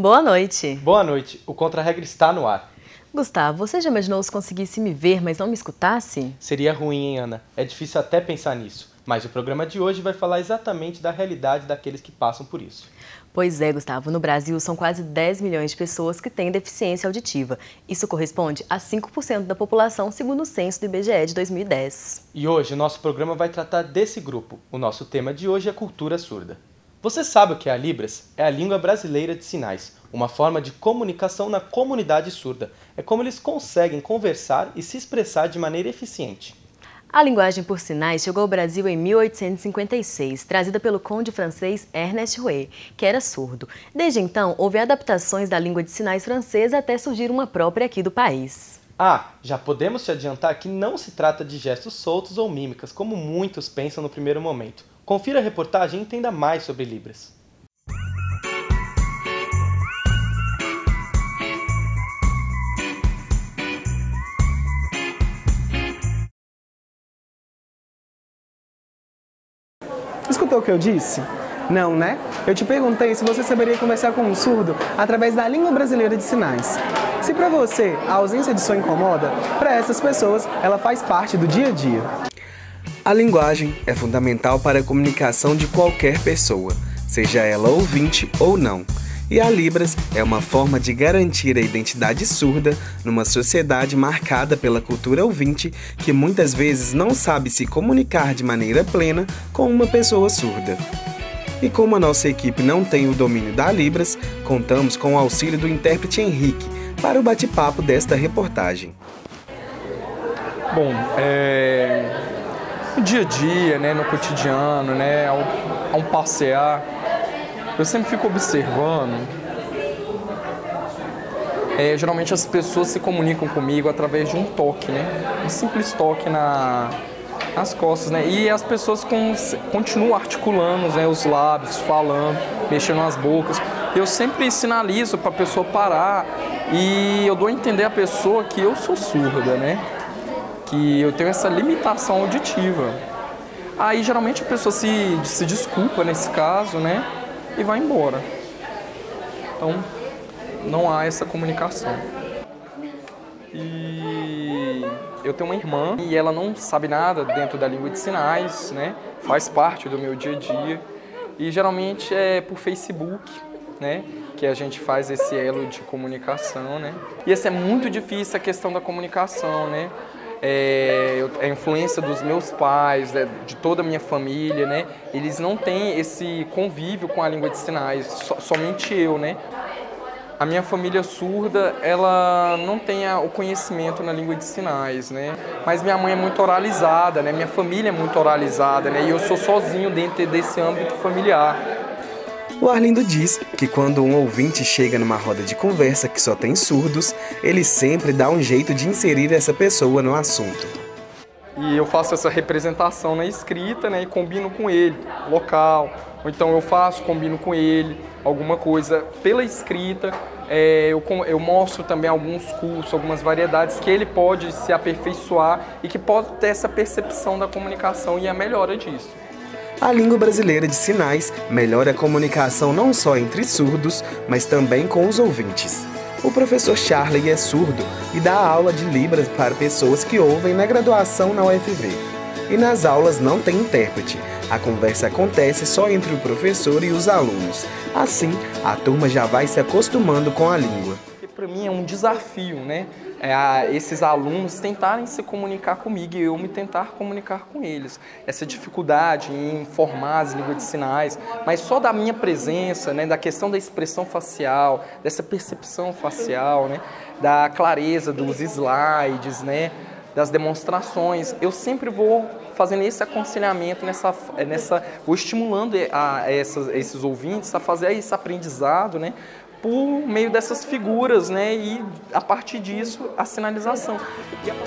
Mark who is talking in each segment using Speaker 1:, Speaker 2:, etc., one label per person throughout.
Speaker 1: Boa noite.
Speaker 2: Boa noite. O Contra-Regra está no ar.
Speaker 1: Gustavo, você já imaginou se conseguisse me ver, mas não me escutasse?
Speaker 2: Seria ruim, hein, Ana? É difícil até pensar nisso. Mas o programa de hoje vai falar exatamente da realidade daqueles que passam por isso.
Speaker 1: Pois é, Gustavo. No Brasil, são quase 10 milhões de pessoas que têm deficiência auditiva. Isso corresponde a 5% da população, segundo o censo do IBGE de 2010.
Speaker 2: E hoje o nosso programa vai tratar desse grupo. O nosso tema de hoje é cultura surda. Você sabe o que é a Libras? É a língua brasileira de sinais, uma forma de comunicação na comunidade surda. É como eles conseguem conversar e se expressar de maneira eficiente.
Speaker 1: A linguagem por sinais chegou ao Brasil em 1856, trazida pelo conde francês Ernest Rouet, que era surdo. Desde então, houve adaptações da língua de sinais francesa até surgir uma própria aqui do país.
Speaker 2: Já podemos te adiantar que não se trata de gestos soltos ou mímicas, como muitos pensam no primeiro momento. Confira a reportagem e entenda mais sobre Libras.
Speaker 3: Escutou o que eu disse? Não, né? Eu te perguntei se você saberia conversar com um surdo através da língua brasileira de sinais. Se para você a ausência de som incomoda, para essas pessoas ela faz parte do dia a dia.
Speaker 4: A linguagem é fundamental para a comunicação de qualquer pessoa, seja ela ouvinte ou não. E a Libras é uma forma de garantir a identidade surda numa sociedade marcada pela cultura ouvinte que muitas vezes não sabe se comunicar de maneira plena com uma pessoa surda. E como a nossa equipe não tem o domínio da Libras, contamos com o auxílio do intérprete Henrique para o bate-papo desta reportagem.
Speaker 5: Bom, no dia a dia, no cotidiano, ao passear, eu sempre fico observando. Geralmente as pessoas se comunicam comigo através de um toque, um simples toque nas costas, e as pessoas continuam articulando, os lábios, falando, mexendo as bocas. Eu sempre sinalizo para a pessoa parar e eu dou a entender à pessoa que eu sou surda, que eu tenho essa limitação auditiva. Aí geralmente a pessoa se desculpa nesse caso, e vai embora. Então não há essa comunicação. E eu tenho uma irmã e ela não sabe nada dentro da língua de sinais, faz parte do meu dia a dia. E geralmente é por Facebook, que a gente faz esse elo de comunicação, E essa é muito difícil, a questão da comunicação, a influência dos meus pais, de toda a minha família, eles não têm esse convívio com a língua de sinais, somente eu, A minha família surda, ela não tem o conhecimento na língua de sinais, Mas minha mãe é muito oralizada, minha família é muito oralizada, E eu sou sozinho dentro desse âmbito familiar.
Speaker 4: O Arlindo diz que quando um ouvinte chega numa roda de conversa que só tem surdos, ele sempre dá um jeito de inserir essa pessoa no assunto.
Speaker 5: E eu faço essa representação na escrita, e combino com ele, local. Ou então combino com ele alguma coisa pela escrita. Eu mostro também alguns cursos, algumas variedades que ele pode se aperfeiçoar e que pode ter essa percepção da comunicação e a melhora disso.
Speaker 4: A língua brasileira de sinais melhora a comunicação não só entre surdos, mas também com os ouvintes. O professor Charlie é surdo e dá aula de Libras para pessoas que ouvem na graduação na UFV. E nas aulas não tem intérprete. A conversa acontece só entre o professor e os alunos. Assim, a turma já vai se acostumando com a língua.
Speaker 5: Para mim é um desafio, esses alunos tentarem se comunicar comigo e eu me tentar comunicar com eles. Essa dificuldade em formar as línguas de sinais, mas só da minha presença, da questão da expressão facial, dessa percepção facial, da clareza dos slides, das demonstrações, eu sempre vou fazendo esse aconselhamento, vou estimulando esses ouvintes a fazer esse aprendizado, por meio dessas figuras, e a partir disso a sinalização.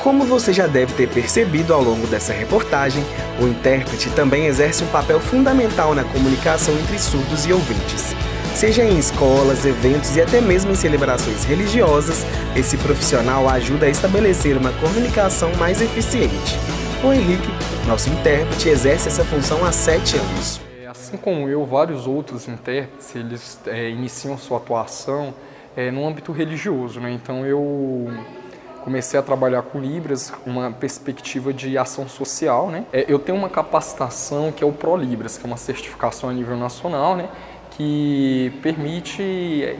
Speaker 4: Como você já deve ter percebido ao longo dessa reportagem, o intérprete também exerce um papel fundamental na comunicação entre surdos e ouvintes. Seja em escolas, eventos e até mesmo em celebrações religiosas, esse profissional ajuda a estabelecer uma comunicação mais eficiente. O Henrique, nosso intérprete, exerce essa função há 7 anos.
Speaker 5: Há Assim como eu, vários outros intérpretes, eles iniciam sua atuação no âmbito religioso, né? Então eu comecei a trabalhar com Libras, uma perspectiva de ação social, né? Eu tenho uma capacitação que é o ProLibras, que é uma certificação a nível nacional, né? Que permite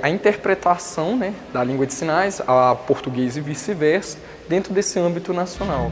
Speaker 5: a interpretação, né, da língua de sinais a português e vice-versa dentro desse âmbito nacional.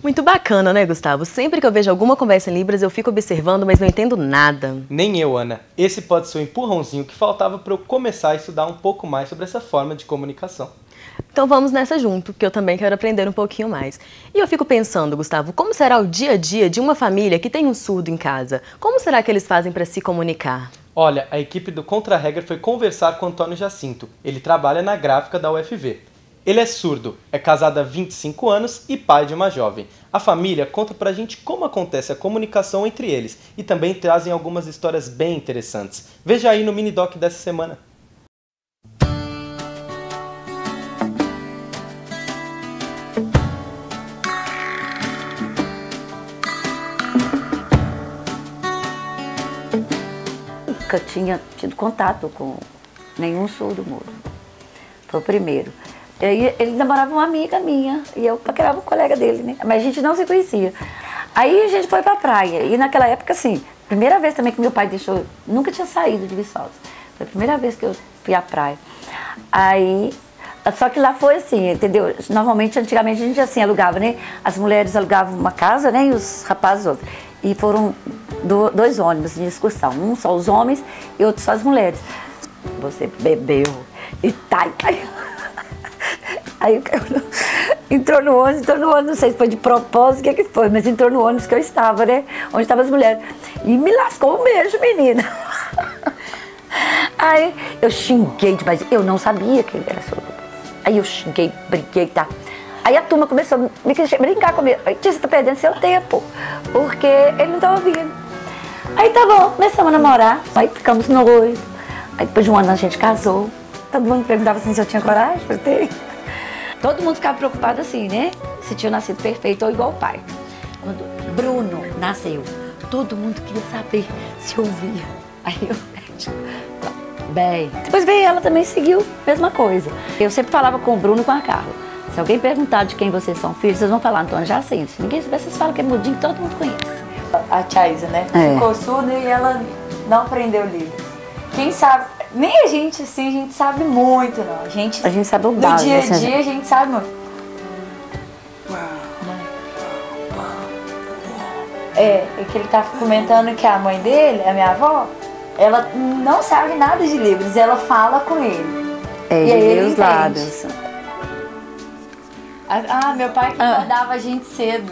Speaker 1: Muito bacana, né, Gustavo? Sempre que eu vejo alguma conversa em Libras, eu fico observando, mas não entendo nada.
Speaker 2: Nem eu, Ana. Esse pode ser o empurrãozinho que faltava para eu começar a estudar um pouco mais sobre essa forma de comunicação.
Speaker 1: Então vamos nessa junto, que eu também quero aprender um pouquinho mais. E eu fico pensando, Gustavo, como será o dia a dia de uma família que tem um surdo em casa? Como será que eles fazem para se comunicar?
Speaker 2: Olha, a equipe do Contra-Regra foi conversar com Antônio Jacinto. Ele trabalha na gráfica da UFV. Ele é surdo, é casado há 25 anos e pai de uma jovem. A família conta pra gente como acontece a comunicação entre eles e também trazem algumas histórias bem interessantes. Veja aí no mini-doc dessa semana.
Speaker 6: Nunca tinha tido contato com nenhum surdo-mudo. Foi o primeiro. E aí ele namorava uma amiga minha e eu paquerava um colega dele, né? Mas a gente não se conhecia. Aí a gente foi pra praia e naquela época, assim, primeira vez também que meu pai deixou, nunca tinha saído de Viçosa. Foi a primeira vez que eu fui à praia. Aí, só que lá foi assim, entendeu? Normalmente, antigamente a gente assim alugava, né? As mulheres alugavam uma casa, né? E os rapazes outra. E foram dois ônibus de excursão, um só os homens e outro só as mulheres. Você bebeu e caiu. Aí entrou no ônibus, não sei se foi de propósito, o que foi, mas entrou no ônibus que eu estava, né? Onde estavam as mulheres. E me lascou um beijo, menina. Aí eu xinguei demais, eu não sabia que ele era surdo. Aí eu xinguei, briguei, tá? Aí a turma começou a brincar comigo. Tia, você tá perdendo seu tempo, porque ele não tá ouvindo. Aí tá bom, começamos a namorar, aí ficamos noivos. Aí depois de um ano a gente casou. Todo mundo perguntava assim se eu tinha coragem pra ter. Todo mundo ficava preocupado assim, né? Se tinha nascido perfeito ou igual o pai. Quando Bruno nasceu, todo mundo queria saber se ouvia. Aí eu, bem. Depois veio ela também, seguiu a mesma coisa. Eu sempre falava com o Bruno e com a Carla. Se alguém perguntar de quem vocês são filhos, vocês vão falar Antônio Jacinto. Se ninguém souber, vocês falam que é mudinho, que todo mundo conhece.
Speaker 7: A Thaisa, né? Ficou surda e ela não aprendeu Libras. Quem sabe, nem a gente, assim, a gente sabe muito, não. A gente
Speaker 6: sabe o
Speaker 7: no
Speaker 6: básico.
Speaker 7: dia a dia, a gente sabe muito. É que ele tá comentando que a mãe dele, a minha avó, ela não sabe nada de Libras, ela fala com ele.
Speaker 6: E aí ele os lábios.
Speaker 7: Meu pai que acordava a gente cedo.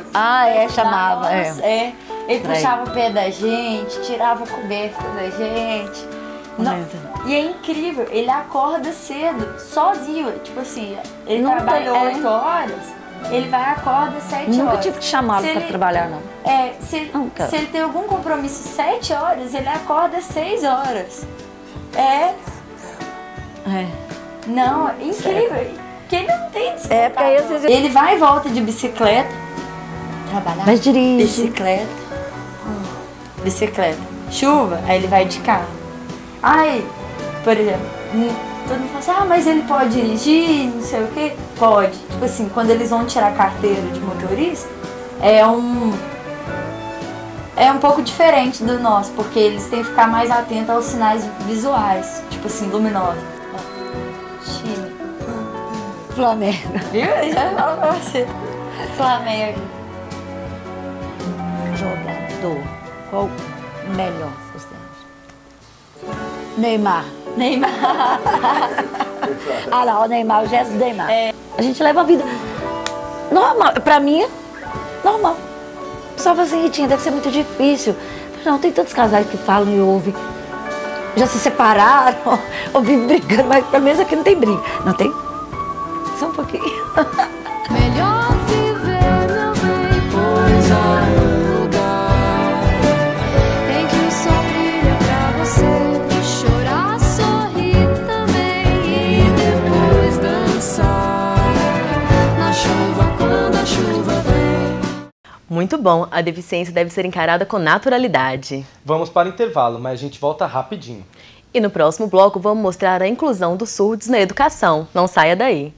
Speaker 6: Chamava.
Speaker 7: Ele puxava o pé da gente, tirava o coberto da gente. E é incrível, ele acorda cedo, sozinho. Tipo assim, ele trabalha 8 horas, ele vai e acorda 7 horas.
Speaker 6: Nunca tive que chamá-lo para trabalhar, não.
Speaker 7: Se ele tem algum compromisso 7 horas, ele acorda 6 horas. Não, é incrível. Que ele não tem desculpa. Ele vai e volta de bicicleta, trabalhar.
Speaker 6: Mas dirige.
Speaker 7: Bicicleta. Chuva, aí ele vai de carro. Aí, por exemplo, todo mundo fala assim, mas ele pode dirigir, não sei o quê. Pode. Tipo assim, quando eles vão tirar a carteira de motorista, é um pouco diferente do nosso, porque eles têm que ficar mais atentos aos sinais visuais, tipo assim, luminosos. Chile.
Speaker 6: Flamengo.
Speaker 7: Viu? Já falo pra você. Flamengo.
Speaker 6: Jogador. Qual o melhor, você acha? Neymar. Lá, o Neymar, o gesto do Neymar. A gente leva a vida normal. Pra mim, normal. O pessoal fala assim, Ritinha, deve ser muito difícil. Não, tem tantos casais que falam e ouvem. Já se separaram, ou vivem brigando, mas pelo menos aqui não tem briga. Não tem? Só um pouquinho.
Speaker 8: Melhor viver, meu bem, pois há um lugar em que o sol brilha pra você chorar, sorrir também e depois dançar na chuva quando a chuva vem.
Speaker 1: Muito bom, a deficiência deve ser encarada com naturalidade.
Speaker 2: Vamos para o intervalo, mas a gente volta rapidinho.
Speaker 1: E no próximo bloco vamos mostrar a inclusão dos surdos na educação. Não saia daí!